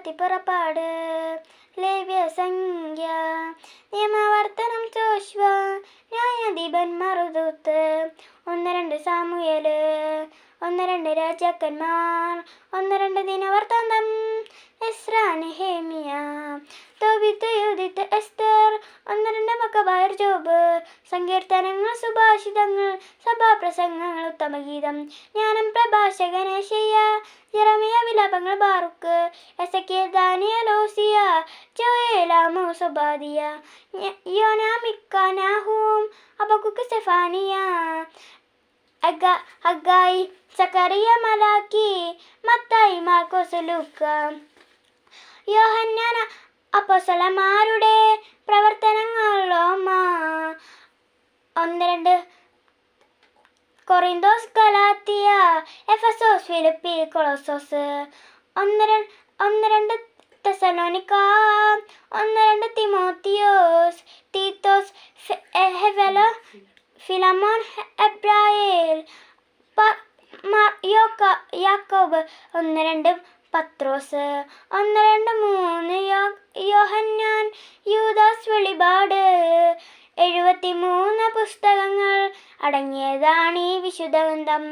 ഉൽപ്പത്തി പുറപ്പാട് ലേവ്യസംഖ്യ നിയമാവർത്തനം ചോശ്വ ന്യായാധിപൻ മറുതൂത്ത് 1-2 സാമുവേല് 1-2 രാജാക്കന്മാർ 1-2 ദിനവൃത്താന്തം Ezra Nehemiah Tobit Judith Esther 1-2 മക്കബായർ ജോബ് സങ്കീർത്തനങ്ങൾ സുഭാഷിതങ്ങൾ സഭാപ്രസംഗങ്ങൾ ഉത്തമഗീതം ജ്ഞാനം പ്രഭാഷകൻ യെശയ്യ യെരമ്യ വിലാപങ്ങൾ Baruch Ezekiel Daniel Hosea Joel Amos Obadiah Jonah Micah Nahum Habakkuk Zephaniah Haggai Zacharia Malachi Mathai Markose ലൂക്ക യോഹന്നാൻ അപ്പോസ്തലന്മാരുടെ പ്രവർത്തനങ്ങൾ റോമ 1-2 കൊറിന്തോസ് ഗലാത്തിയ എഫെസോസ് ഫിലിപ്പി കൊളോസോസ് 1-2 തെസലോനിക്ക 1-2 തിമോത്തിയോസ് തീത്തോസ് ഫിലമോൻ എബ്രായേൽ യാക്കോബ് 1-2 പത്രോസ് 1-2-3 യോഹന്നാൻ യൂദാസ് വെളിപാട് 73 പുസ്തകങ്ങൾ അടങ്ങിയതാണ് ഈ വിശുദ്ധ ഗ്രന്ഥം